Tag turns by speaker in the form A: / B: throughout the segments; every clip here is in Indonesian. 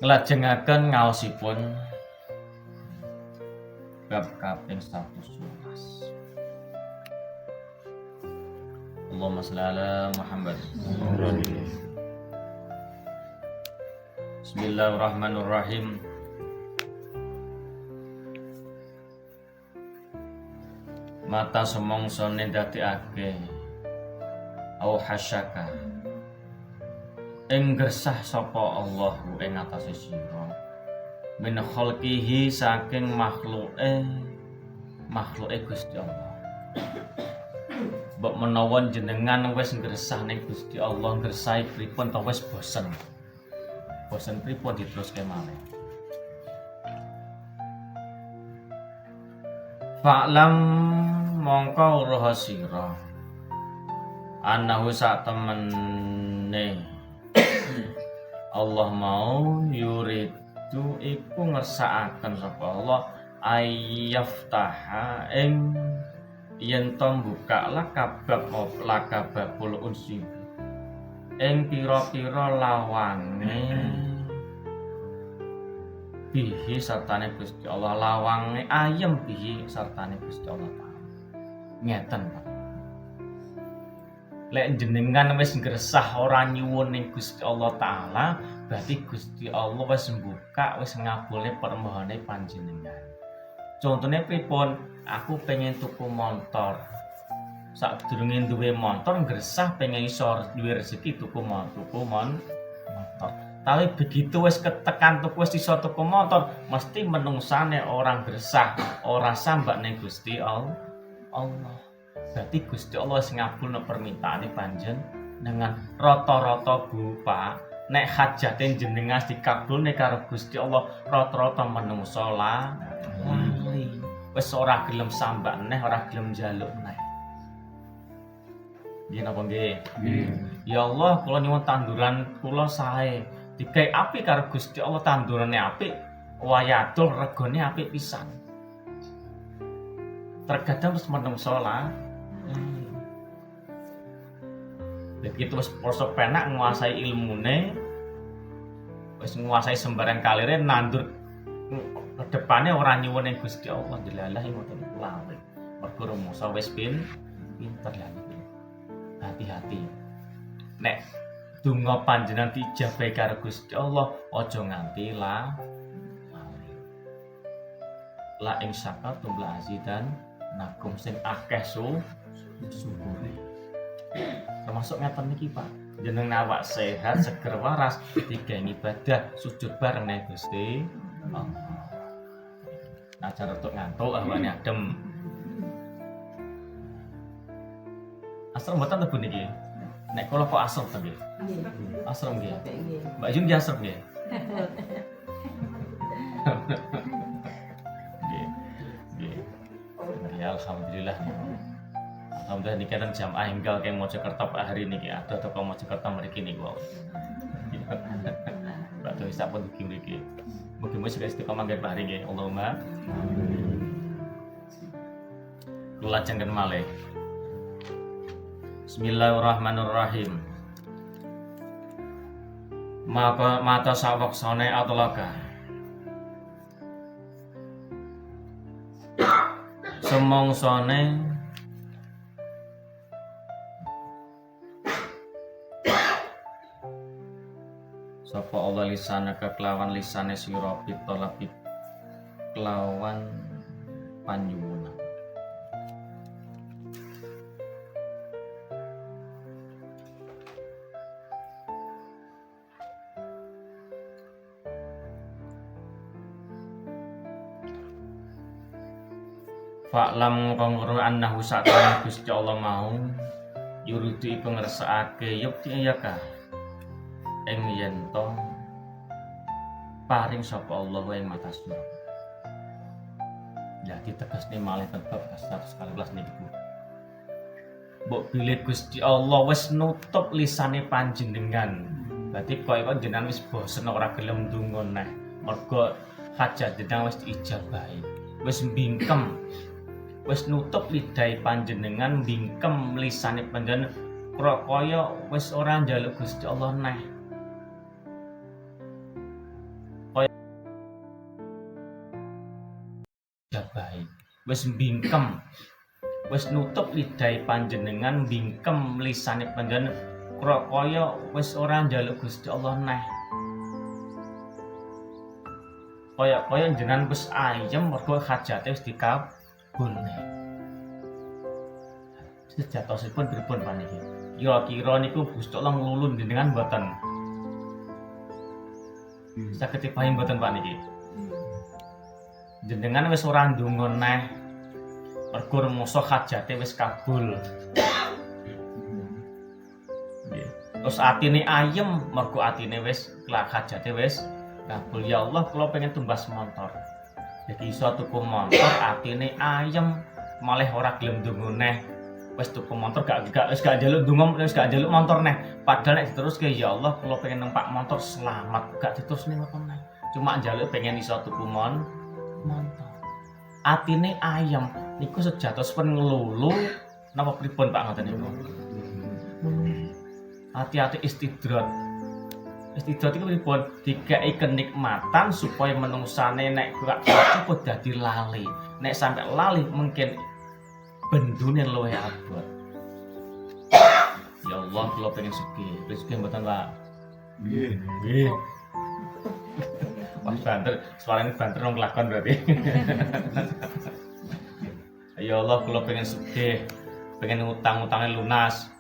A: nglajengaken ngaosipun bab kaping 111. Allahumma shalli ala Muhammad. Bismillahirrahmanirrahim. Mata semongsone ndadekake au hasyaka ing gersah sapa Allah ing atase sira min khalqihi saking makhluke Gusti Allah. Mbok menawa jenengan wis ngresah ning Gusti Allah, ngresahi pripun ta wis bosen. Bosen pripun diteruske malih. Fa'lam mongko roh sira anahu sak temene Allah mau yuridu iku ngersakaken sapa Allah ayyaftaha ing yen to buka lakabul unsi ing pira-pira lawange bihi sartane Gusti Allah, lawange ayem bihi sartane Gusti Allah taala. Ngeten Pak. Lek jenengan wis ngresah ora nyuwun ning Gusti Allah taala, berarti Gusti Allah wis mbuka, wis ngabulne permohone panjenengan. Contone pripun? Aku pengen tuku motor. Sadurunge duwe motor ngresah pengen iso duwe rezeki tuku motor. Tapi begitu wis ketekan tuku wis iso tuku motor, mesti menungsane orang gresah, ora sambak ning Gusti Allah. Berarti Gusti Allah wis ngabulno permintaane panjenengan. Rata-rata Bu Pak, nek hajate jenengan dikabulne karo Gusti Allah, rata-rata menungso lali. Wis ora gelem sambak neh, ora gelem njaluk neh. Nggih napa nggih? Ya Allah, kula nyuwun tanduran kula sae. Digawe apik karo Gusti Allah, tandurane apik, wayadul regane apik pisan. Terkadang wis menungso begitu wis poso penak nguasai ilmune, wis nguasai sembarang kalire nandur kedepane ora nyuwun ing Gusti Allah, dilalahi ngoten lawe. Mergo rumangsa wis pinter lan. Hati-hati. Nek donga panjenengan dijabahi karo Gusti Allah, aja nganti lali. La ing syakartum la azidan nakum sing akeh syukure. Termasuk ngeten niki Pak. Jenengan awak sehat, seger waras, digawe ibadah, sujud bareng ning Gusti Allah. Aja retuk ngantuk, awane adem. Asrem mboten tebu niki. Nek kula kok asrem to nggih. Asrem nggih. Mbak Jun nggih asrem nggih. Ya alhamdulillah. Alhamdulillah niki kan jamaah enggal keng Mojokerto Pak hari niki ada toko Mojokerto mriki niku. Mbak Dewi sampun dugi mriki. Mugi-mugi sing istiqomah nggih Pak hari nggih. Allahumma. Kula lajengaken malih. Bismillahirrahmanirrahim. Mata sawaksane atlaga. Semongsone sapa Allah lisanaka kelawan lisane sira pitolapit kelawan panyuwunan. Fa'lam kangro annahu sa'atan Gusti Allah mau yuridu iku ngersakake yukti ya ka ing yen to paring sapa Allah ing matasira. Jadi tegasne malih tetep dasar sekali kelas niku. Mbok bilih Gusti Allah wis nutup lisane panjenengan. Berarti koyo jenengan wis bosen ora gelem ndonga neh. Mergo hajat jenengan wis diijabahi. Wis mbingkem. Wis nutup lidahe panjenengan, mbingkem lisane panjenengan kaya wis ora njaluk Gusti Allah neh. wis bingkem, wis nutup lidahe panjenengan, bingkem lisane panjenengan kaya wis ora njaluk Gusti Allah neh. Kaya jenengan wis ayem mergo hajate wis dikabulne. Sejatosipun pripun paniki? Kira-kira niku Gusti Allah nglulun jenengan mboten? Saged dipahami mboten paniki? Jenengan wis ora ndonga neh mergo rumangsa hajate wis kabul. Nggih. Terus atine ayem mergo atine wis hajate wis kabul. Ya Allah, kula pengen tumbas montor. Jadi iso tuku montor atine ayem malah ora gelem ndonga neh. Wis tuku montor gak njaluk ndonga, wis gak njaluk montor neh. Padahal nek diteruske ya Allah, kula pengen numpak motor selamat, gak diterusne ngoten neh. Cuma njaluk pengen iso tuku montor. Atine ayem niku sejatosipun nglulu napa pripun Pak ngoten niku. Hati-hati istidrat. Istidrat iku pripun? Dikai kenikmatan supaya menungsane nek gak cukup dadi lali. Nek sampe lali mungkin bendune luwih abot. Ya Allah, kula pengen sugih. Rezeki mboten, Pak? Nggih. Nggih. Wah, banter, suaranya banter nang lakon berarti. Ya Allah, kula pengen sugih, pengen utang-utangnya lunas,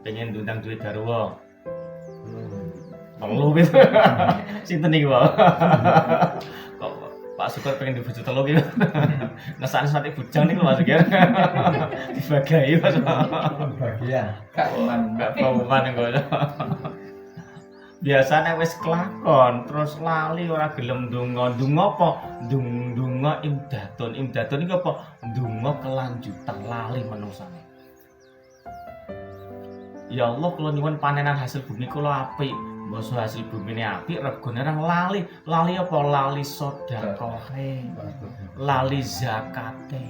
A: pengen diundang duit garwa. Telu gitu. Sinten iki, Pak? Kok Pak Syukur pengen dibojo telu gitu. Ngesane sate bujang niku Mas Syukur. Dibagai Mas.
B: Bagian.
A: Gak pengumuman kok. Biasanya wis kelakon terus lali ora gelem ndonga. Ndonga apa? Ndonga imdadun. Imdadun iki apa? Ndonga kelanjutan lali menungsane. Ya Allah, kula nyuwun panenan hasil bumi kula apik. Mbasa hasil bumine apik regane nang lali. Lali apa? Lali sedekahe. Lali zakate.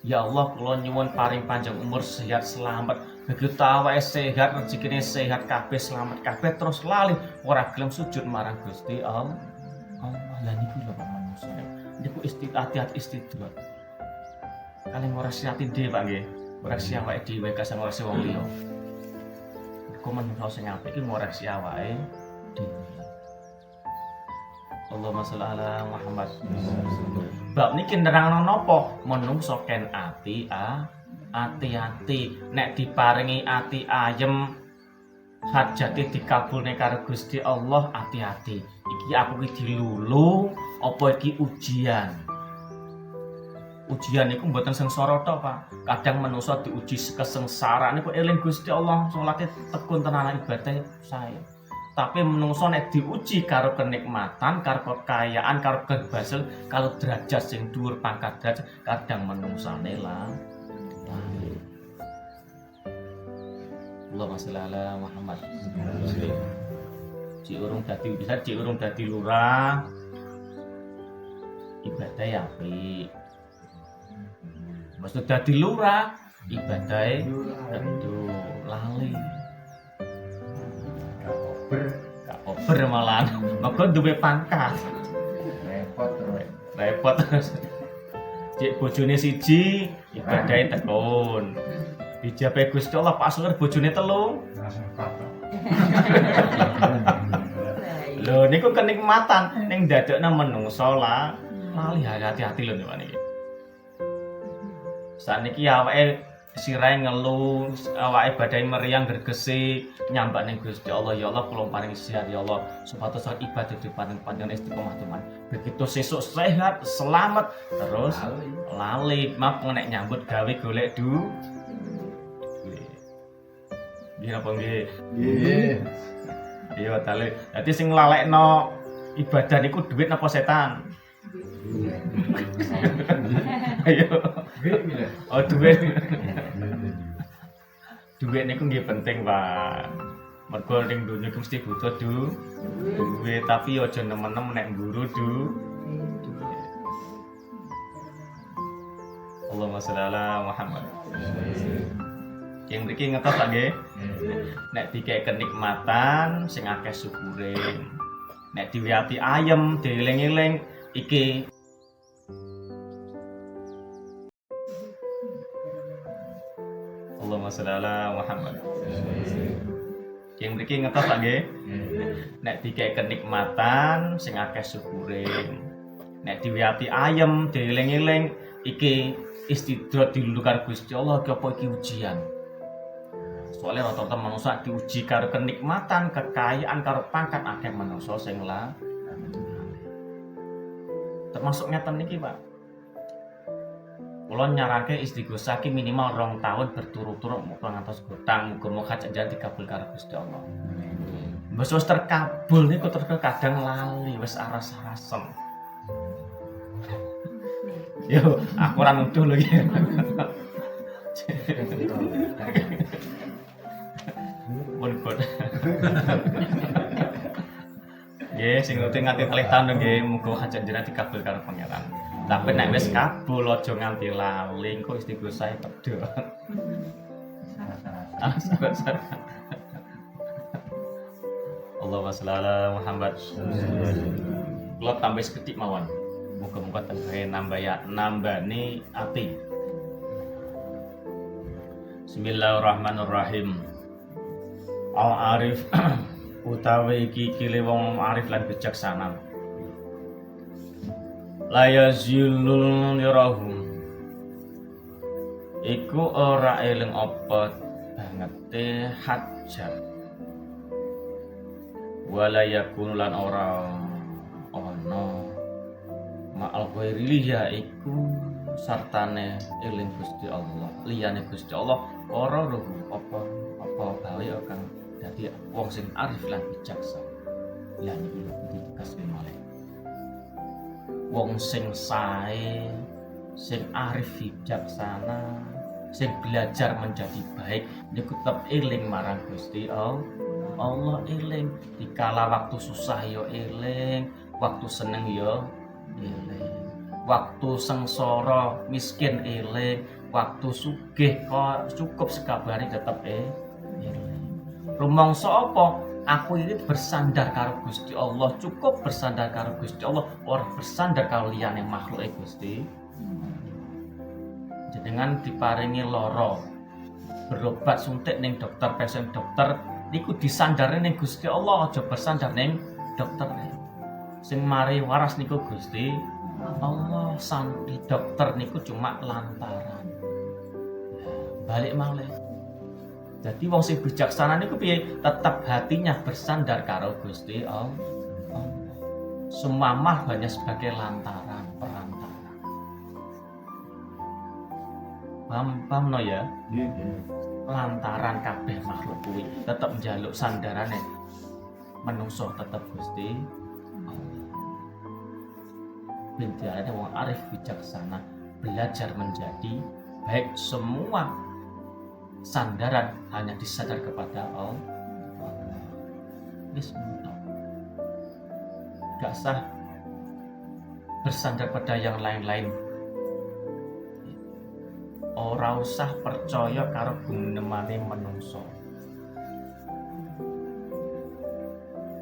A: Ya Allah, kula nyuwun paring panjang umur, sehat, selamat. Begitu awake sehat, rezekine sehat kabeh, selamat kabeh terus lali ora gelem sujud marang Gusti Allah. Lah niku lho Pak manungsa. Niku hati-hati istidrat. Kalih ngores ati dhewe Pak nggih. Ngoreksi awake dhewe kasang ngoreksi wong liya. Kok manungsa sing apik iki ngoreksi awake dhewe. Allahumma sholli ala Muhammad. Bab niki nerangno napa? Menungso ken ati-ati nek diparingi ati ayem hajate dikabulne karo Gusti Allah, ati-ati. Iki aku iki dilulu apa iki ujian? Ujian niku mboten sengsara tok, Pak. Kadang manungsa diuji kesengsaraan niku eling Gusti Allah, salate tekun tenan ibadah sae. Tapi menungso nek diuji karo kenikmatan, karo kekayaan, karo keberhasilan, karo derajat sing dhuwur pangkat derajat, kadang menungsane lah. Allahumma sholli ala Muhammad. Cik urung dadi lurah. Ibadah ya apik. Mesti dadi lurah, ibadahe tentu lali. Gak ober malah. Maka duwe pangkat. Repot terus. Cik bojone siji, ibadahe tekun. Dijabe Gusti Allah Pak Syukur bojone telu. Lho niku kenikmatan ning dadekna menungso lah. Lali hati-hati lho niku niki. Saniki awake sirahe ngeluh, awake badhe meriang gregese nyambak ning Gusti Allah. Ya Allah kula paring sehat ya Allah supados ibadah diparing panjenengan istiqomah teman. Begitu sesuk sehat, selamat terus lali map nek nyambut gawe golek Nggih apa nggih? Nggih. Iya tale. Dadi sing nglalekno ibadah niku dhuwit napa setan? Ayo. Oh dhuwit. Dhuwit niku nggih penting, Pak. Mergo ning donya iki mesti butuh dhuwit, tapi aja nemen-nemen nek mburu Allahumma sholli ala Muhammad. Yang mriki ngetos Pak nggih. Nek dikek kenikmatan sing akeh syukure. Nek diwiati ayem, dieling-eling iki Allahumma sholli ala Muhammad. Yang mriki ngetos Pak nggih. Nek dikek kenikmatan sing akeh syukure. Nek diwiati ayem, dieling-eling iki istidrat dilulu karo Gusti Allah iki apa iki ujian. Soalnya rata-rata manusia diuji karo kenikmatan, kekayaan, karo pangkat akeh manusia sing lah. Termasuk ngeten niki, Pak. Kula nyarake istighosah ki minimal 2 tahun berturut-turut muga ngantos gotang, muga hajat jangan dikabul karo Gusti Allah. Wis terkabul niku kadang lali wis aras-arasen. Yo, aku ora nuduh lho iki. Pun. Nggih, sing nuting nganti 3 tahun nggih, muga hajat jenengan dikabul karo pangeran. Tapi nek wis kabul aja nganti lali, engko istighosah pedho. Allahumma sholli ala Muhammad. Kula tambah seketik mawon. Muga-muga tenggahe nambani ati. Bismillahirrahmanirrahim. Al-arif utawi iki kile wong arif lan bijaksana. La yazilul lirahum iku ora eling apa bangete hajat wala yakun lan ora ana ma'al ghairi ya iku sartane eling Gusti Allah liyane Gusti Allah ora ruhu apa bae kang dadi wong sing arif lan bijaksana lan iki ditegas malih wong sing sae, sing arif bijaksana, sing belajar menjadi baik, niku tetep eling marang Gusti Allah eling. Dikala waktu susah yo eling, waktu seneng yo eling, waktu sengsara miskin eling, waktu sugih kok cukup sekabari tetep eling. Rumangsa apa? Aku ini bersandar karo Gusti Allah, cukup bersandar karo Gusti Allah, ora bersandar karo liyane makhluk Gusti. Jenengan diparingi lara, berobat suntik ning dokter, pesen dokter niku disandare ning Gusti Allah, aja bersandar ning dokter. Sing mari waras niku Gusti Allah, santi dokter niku cuma lantaran. Balik malih. Jadi wong sing bijaksana niku piye? Tetap hatinya bersandar karo Gusti Allah. Semua mah hanya sebagai lantaran, perantara. Paham no ya? Lantaran kabeh makhluk kuwi tetap njaluk sandarane menungso tetap Gusti Allah. Bintiane wong arif bijaksana belajar menjadi baik, semua sandaran hanya disadar kepada Allah. Bismillah. Gak sah bersandar pada yang lain-lain. Ora usah percaya karo gunemane menungso.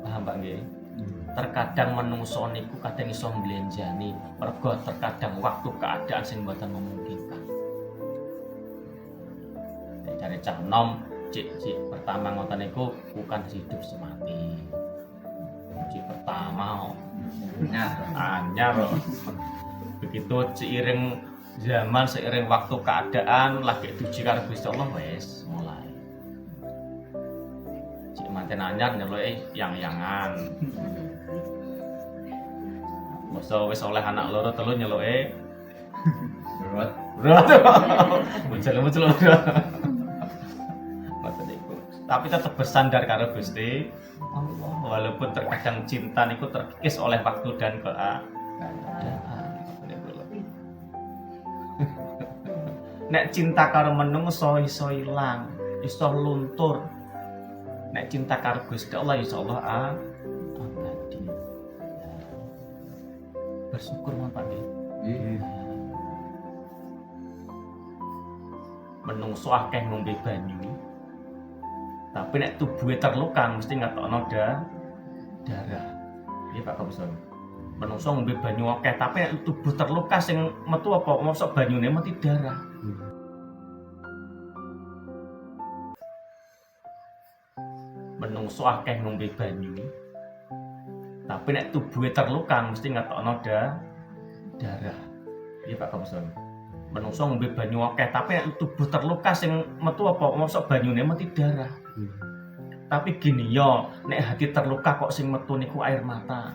A: Paham Pak nggih? Terkadang menungso niku kadang iso mblenjani, mergo terkadang waktu keadaan sing mboten memungkinkan. Cari cah nom, cik pertama ngoten niku bukan hidup semati. Cik pertama anyar. Begitu seiring zaman, seiring waktu keadaan lagi diuji karo Gusti Allah wis mulai. Cik manten anyar nyeluke yang-yangan. Mosok wis oleh anak loro telu nyeluke berat. Muncul. Tapi tetap bersandar karo Gusti Allah, walaupun terkadang cinta niku terkikis oleh waktu dan keadaan. Nek cinta karo menungso iso ilang, iso luntur. Nek cinta karo Gusti Allah insyaallah abadi. Bersyukur mon Pak nggih. Menungso akeh ngombe banyu. Tapi nek tubuhnya terluka mesti ngetokno darah. Iya Pak Kapuston. Menungso ngombe banyu akeh, tapi nek tubuh terluka sing metu apa mosok banyune mesti darah. menungso akeh ngombe banyu. Tapi nek tubuhe terluka mesti ngetokno darah. Iya Pak Komson. Menungso ngombe banyu akeh tapi nek tubuh terluka sing metu apa mosok banyune mesti darah. Tapi gini yo, nek hati terluka kok sing metu niku air mata.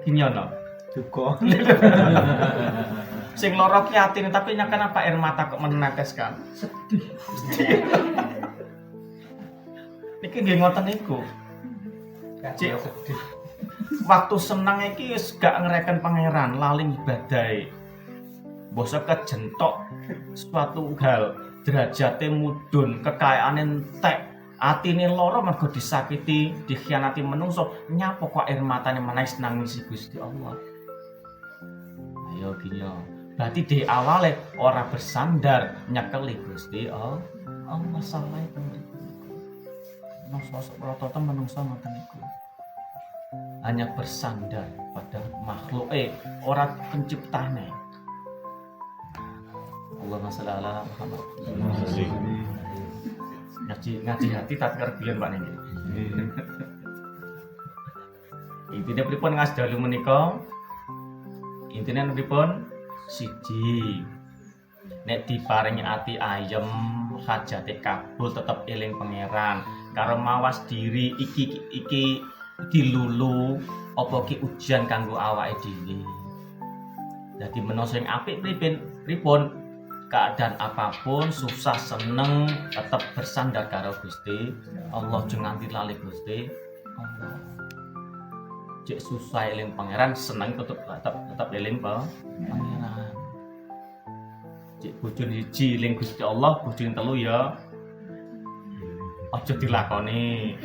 A: Gini yo no.
B: Juga.
A: Sing lara ki atine tapi nyakan apa air mata kok menetes kan? Sedih. Niki nggih ngoten niku. Cik, waktu senang iki wis gak ngereken pangeran, lali ibadah. Bosok kejentok suatu hal, derajate mudhun, kekayaane entek, atine lara mergo disakiti, dikhianati menungso, nyapa kok air matane menangis nangisi Gusti Allah. Ayo gini yo. Berarti di awale ora bersandar nyekeli Gusti Allah. Masalah itu. Sosok rata-rata menungso ngoten niku. Hanya bersandar pada makhluk ora penciptane. Allahumma shalli ala Muhammad. Ngaji hati tak kerbian Pak niki. Intine pripun ngas dalu menika? Intine pripun? Siji. Nek diparingi ati ayem, hajate kabul tetep eling pangeran. Karo mawas diri iki dilulu apa ki ujian kanggo awake dhewe. Dadi menungso sing apik pripun? Keadaan apapun, susah seneng tetap bersandar karo Gusti Allah, jangan nganti lali Gusti Allah. Cek susah eling pangeran, seneng tetap eling pangeran. Cek bojone siji eling Gusti Allah, bojone telu ya aja dilakoni.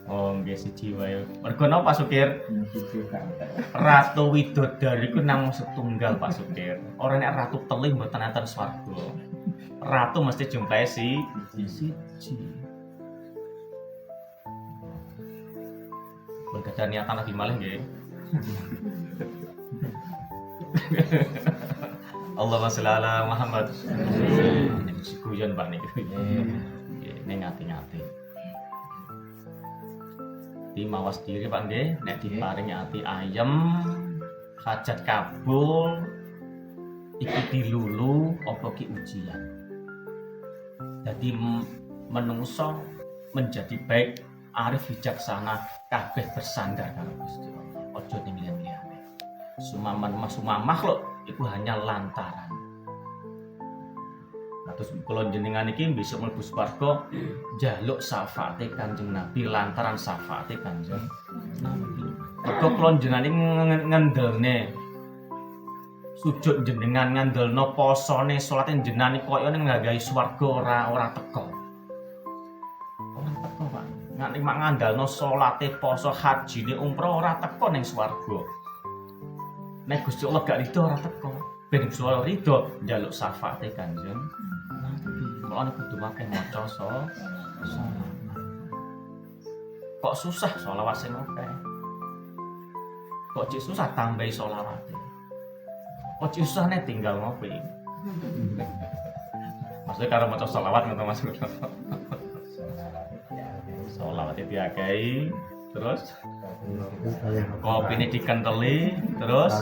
A: Oh, nggih siji wae. Mergo napa Pak Sukir? Ratu Widodari ku namung setunggal Pak Sukir. Ora nek ratu telih mboten enten swarga. Ratu mesti jumlahe siji. Pun kada niatan lagi malih nggih. Allahumma sholli ala Muhammad. Nek siguyon Pak niki. Nggih, ning ati-ati. Di mawas diri Pak nggih, nek diparingi ati ayem, hajat kabul, iki dilulu apa ki ujian. Jadi menungso menjadi baik, arif bijaksana, kabeh bersandar karo Gusti Allah. Aja ning liyane. Sumaman makhluk itu hanya lantaran. Terus kula jenengan iki besok mlebu swarga njaluk syafaate Kanjeng Nabi lantaran syafaate Kanjeng Nabi. Mergo kula jenengan iki ngendelne sujud jenengan ngandelno posone salate jenengan iki koyo ning nggawe swarga ora teko. Ora teko, Pak. Nek mak ngandalno salate poso hajine umroh ora teko ning swarga. Nek Gusti Allah gak rido ora teko. Ben Gusti Allah rido njaluk syafaate Kanjeng Mulane kudu akeh maca sholawat. Kok susah sholawat sing akeh? Kok cik susah tambahi sholawate? Kok cik susah nek tinggal ngopi? Maksudnya karo maca sholawat ngono Mas. Sholawate diakehi, terus kopine dikenteli, terus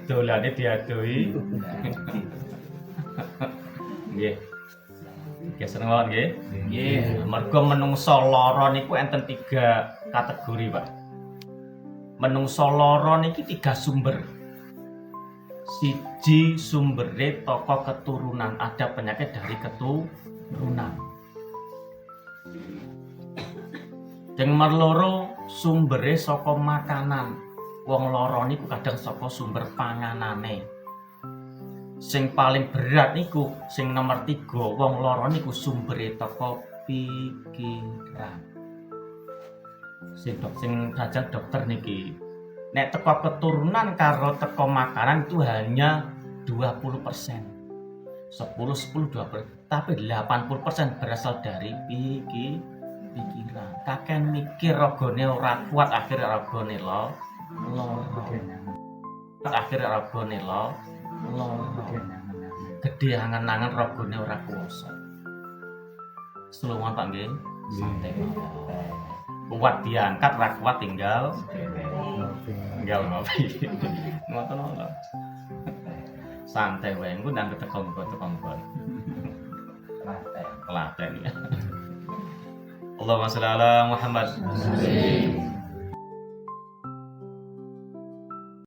A: dolane diadoi. Nggih. Nggih seneng nggih. Nggih. Mergo menungso lara niku enten 3 kategori, Pak. Menungso lara niki 3 sumber. Siji sumbere toko keturunan, ada penyakit dari keturunan. Yang merloro sumbere saka makanan. Wong lara niku kadang saka sumber panganane. Sing paling berat niku sing nomor 3, wong lara niku sumbere teko pikiran. Sing kajian dokter niki nek teko keturunan karo teko makanan itu hanya 20%. 10 20 tapi 80% berasal dari pikiran. Kakek mikir ragane ora kuat akhirnya ragane loro. akhire regane lo gede angan-angan regane ora kuwasa. Selungan Pak nggih. Santai mawon. Kuat diangkat ra kuat tinggal ngopi. Ngoten lho. Santai wae engko ndang tekon-tekon. Kelaten ya. Allahumma sholli ala Muhammad.